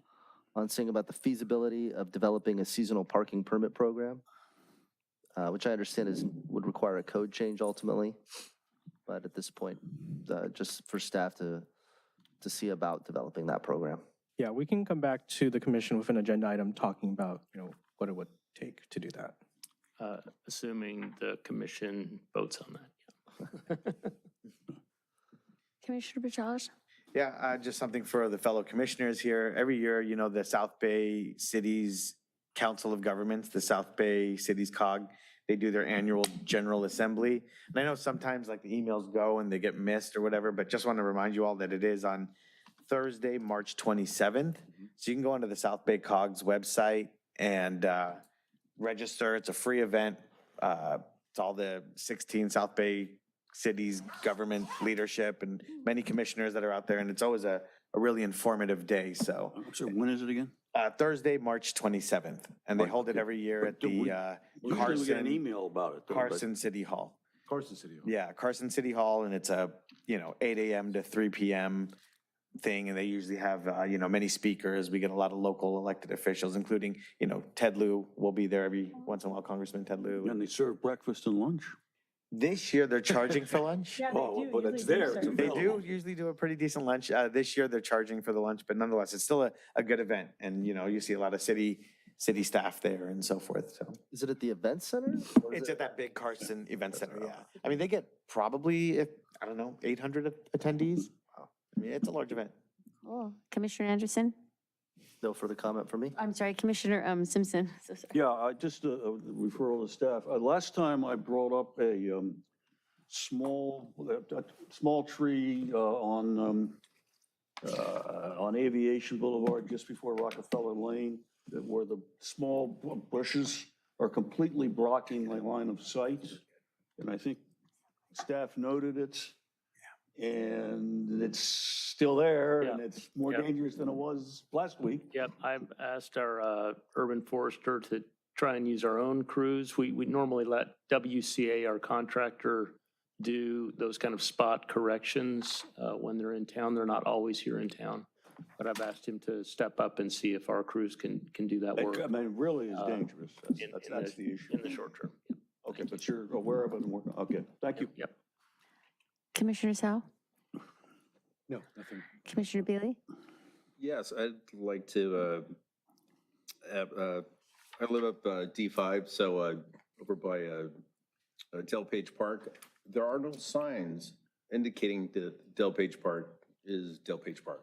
on seeing about the feasibility of developing a seasonal parking permit program, which I understand would require a code change ultimately. But at this point, just for staff to see about developing that program. Yeah, we can come back to the commission with an agenda item talking about, what it would take to do that. Assuming the commission votes on that. Commissioner Bajaj? Yeah, just something for the fellow commissioners here. Every year, the South Bay Cities Council of Governments, the South Bay Cities COG, they do their annual General Assembly. And I know sometimes like the emails go and they get missed or whatever, but just want to remind you all that it is on Thursday, March 27th. So you can go onto the South Bay COG's website and register. It's a free event. It's all the 16 South Bay cities, government leadership, and many commissioners that are out there. And it's always a really informative day, so. So when is it again? Thursday, March 27th, and they hold it every year at the We get an Carson, email about it. though, but- Carson City Hall. Carson City Hall. Yeah, Carson City Hall, and it's a, 8 a.m. to 3 p.m. thing, and they usually have, many speakers. We get a lot of local elected officials, including, Ted Lieu will be there every once in a while, Congressman Ted Lieu. And they serve breakfast and lunch. This year, they're charging for lunch. Yeah, Oh, but it's there. It's They available. do usually do a pretty decent lunch. This year, they're charging for the lunch, but nonetheless, it's still a good event. And, you see a lot of city staff there and so forth, so. Is it at the event center? Or is It's it- at that big Carson Event Center, yeah. I mean, they get probably, 800 attendees. I mean, it's a large event. Oh, Commissioner Anderson? No further comment from me? I'm sorry, Commissioner Simpson. So sorry. Yeah, I just a referral to staff. Last time I brought up a small tree on Aviation Boulevard just before Rockefeller Lane, where the small bushes are completely blocking my line of sight. And I think staff noted it. And it's still there, and Yeah. it's more Yeah. dangerous than it was last week. Yep, I've asked our urban forester to try and use our own crews. We normally let WCA, our contractor, do those kind of spot corrections when they're in town. They're not always here in town. But I've asked him to step up and see if our crews can do that work I mean, it really is dangerous. in That's the issue. in the short term. Okay, but you're aware of it and working, okay, thank you. Yep. Commissioner Sal? No, nothing. Commissioner Bealy? Yes, I'd like to, I live up D5, so over by Del Page Park. There are no signs indicating that Del Page Park is Del Page Park.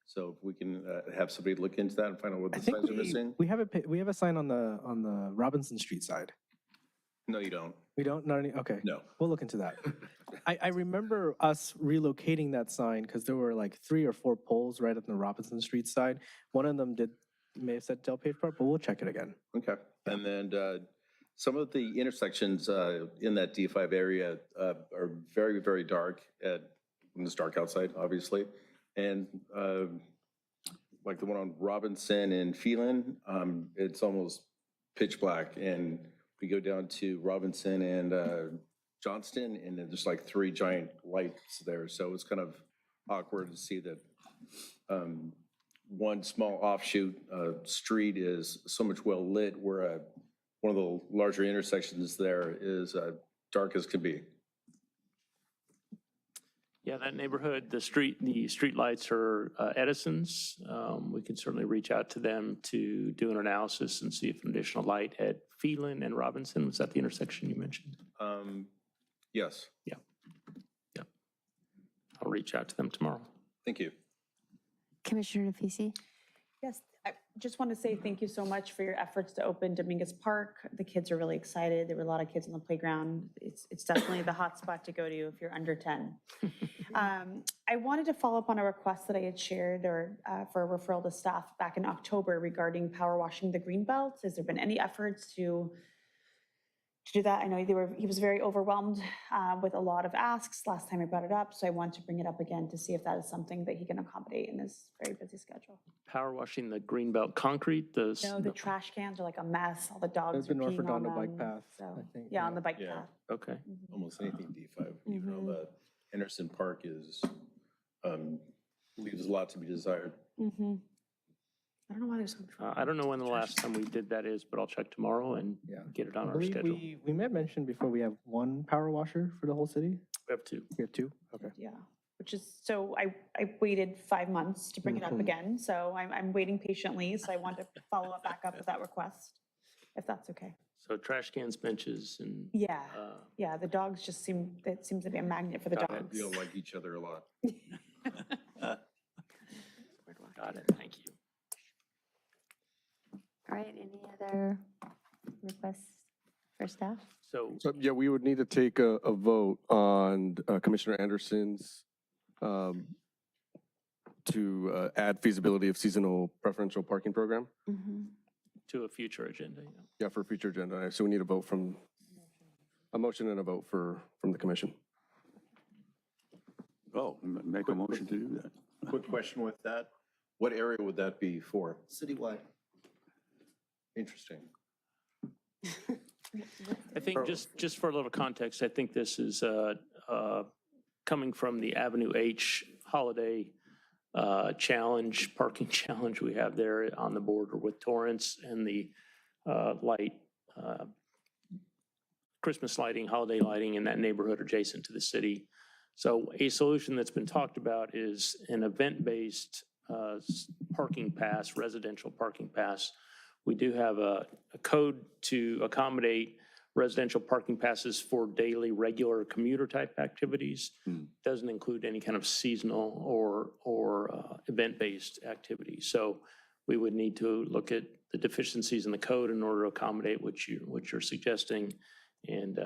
So if we can have somebody look into that and find out what I the think signs are missing? we have a sign on the Robinson Street side. No, you don't. We don't, not any, okay. No. We'll look into that. I remember us relocating that sign because there were like 3 or 4 poles right at the Robinson Street side. One of them may have said Del Page Park, but we'll check it again. Okay. And then some of the intersections in that D5 area are very, very dark when it's dark outside, obviously. And like the one on Robinson and Phelan, it's almost pitch black. And we go down to Robinson and Johnston, and then there's like 3 giant lights there. So it's kind of awkward to see that one small offshoot street is so much well lit, where one of the larger intersections there is dark as can be. Yeah, that neighborhood, the street lights are Edison's. We can certainly reach out to them to do an analysis and see if an additional light at Phelan and Robinson, was that the intersection you mentioned? Yes. Yeah. I'll reach out to them tomorrow. Thank you. Commissioner Nafisi? Yes, I just want to say thank you so much for your efforts to open Dominguez Park. The kids are really excited. There were a lot of kids on the playground. It's definitely the hot spot to go to if you're under 10. I wanted to follow up on a request that I had shared for a referral to staff back in October regarding power washing the greenbelt. Has there been any efforts to do that? I know he was very overwhelmed with a lot of asks last time I brought it up, so I want to bring it up again to see if that is something that he can accommodate in his very busy schedule. Power washing the Greenbelt concrete, No, the trash cans are like a mess. All the dogs There's the are North peeing on Redondo them. bike path, So, I think, yeah, yeah. on the bike Yeah. path. Okay. Almost anything D5, even though the Henderson Park is, leaves a lot to be desired. Mm-hmm. I don't know why there's so much. I don't know when the last time we did that is, but I'll check tomorrow and Yeah. get it on I our believe schedule. we may have mentioned before we have 1 power washer for the whole city. We have 2. We have 2? Okay. Yeah, which is, so I waited 5 months to bring it up Mhm. again, so I'm waiting patiently, so I want to follow up back up with that request, if that's okay. So trash cans, benches, and. Yeah, uh, yeah, the dogs just it seems to be a magnet for the Got it. dogs. We don't like each other a lot. Got it, thank you. All right, any other requests for staff? So, Yeah, we would need to take a vote on Commissioner Anderson's to add feasibility of seasonal preferential parking program. to a future agenda, yeah. Yeah, for a future agenda. So we need a vote a motion and a vote from the commission. Oh, make a motion to do that. Quick question with that. What area would that be for? Citywide. Interesting. I think just for a little context, I think this is coming from the Avenue H holiday challenge, parking challenge we have there on the border with Torrance and the Christmas lighting, holiday lighting in that neighborhood adjacent to the city. So a solution that's been talked about is an event-based parking pass, residential parking pass. We do have a code to accommodate residential parking passes for daily, regular commuter type activities. Doesn't include any kind of seasonal or event-based activity. So we would need to look at the deficiencies in the code in order to accommodate what you're suggesting, and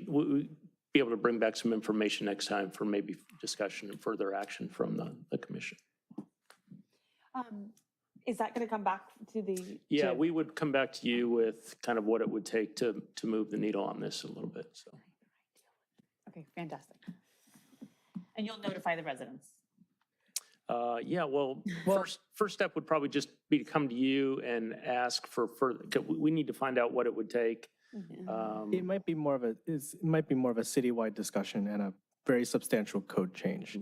we'll be able to bring back some information next time for maybe discussion and further action from the commission. Is that going to come back to the? Yeah, we would come back to you with kind of what it would take to move the needle on this a little bit, so. Okay, fantastic. And you'll notify the residents? Yeah, well, first step would probably just be to come to you and ask for further, we need to find out what it would take. It might be more of a citywide discussion and a very substantial code change.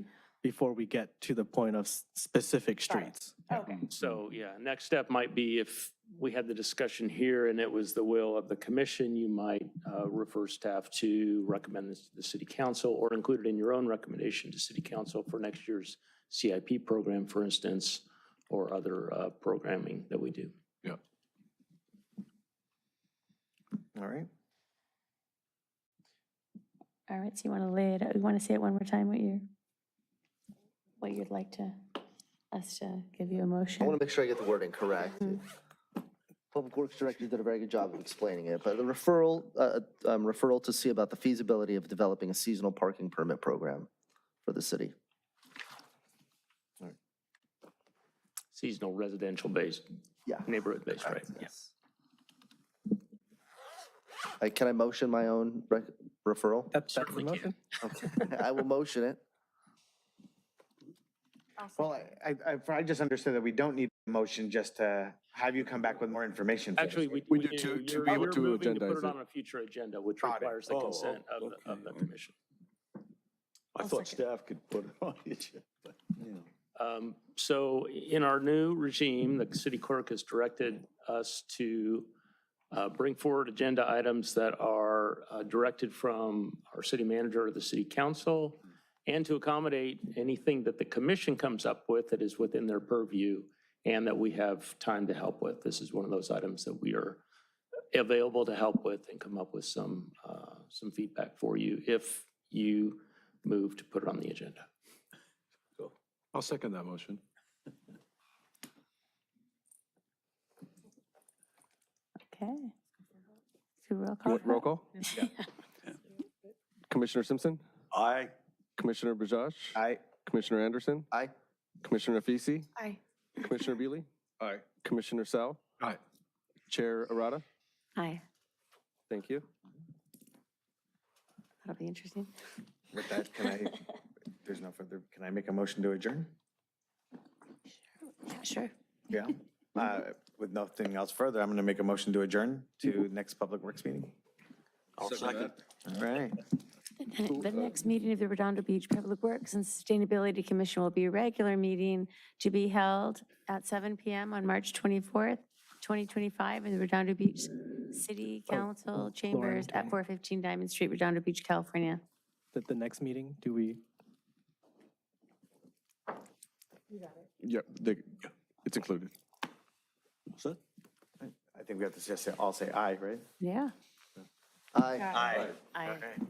before we get to the point of specific streets. Okay. So, yeah, next step might be if we had the discussion here and it was the will of the commission, you might refer staff to recommend this to the city council or include it in your own recommendation to city council for next year's CIP program, for instance, or other programming that we do. Yeah. All right. All right, so you want to lay it out, you want to say it one more time, what you'd like us to give you a I motion? want to make sure I get the wording correct. Public Works Director did a very good job of explaining it, but the referral to see about the feasibility of developing a seasonal parking permit program for the city. Seasonal residential based, Yeah. neighborhood based, right? Yeah. Can I motion my own referral? That's the Certainly can. motion? I will motion it. Well, I just understood that we don't need a motion just to have you come back with more information. for us. Actually, We do to be able you're to moving to put agendize it it. on a future agenda, which Got it. requires the Oh, consent of okay, the okay. commission. I thought staff could put it on the agenda, but, yeah. So in our new regime, the city clerk has directed us to bring forward agenda items that are directed from our city manager or the city council, and to accommodate anything that the commission comes up with that is within their purview and that we have time to help with. This is one of those items that we are available to help with and come up with some feedback for you if you move to put it on the agenda. I'll second that motion. Okay. So roll You call. want roll call? Commissioner Simpson, Aye. Commissioner Bajaj, Aye. Commissioner Anderson, Aye. Commissioner Afisi, Aye. Commissioner Beely, Aye. Commissioner Sal, Aye. Chair Arata. Aye. Thank you. That'll be interesting. With that, there's no further, can I make a motion to adjourn? Yeah, sure. Yeah. With nothing else further, I'm going to make a motion to adjourn to next Public Works meeting. I'll second. All right. The next meeting of the Redondo Beach Public Works and Sustainability Commission will be a regular meeting to be held at 7 PM on March 24th, 2025 in the Redondo Beach City Council Chambers at 415 Diamond Street, Redondo Beach, California. The next meeting, do we? Yeah, it's included. What's that? I think we have to just all say aye, right? Yeah. Aye. Aye. Aye. Okay.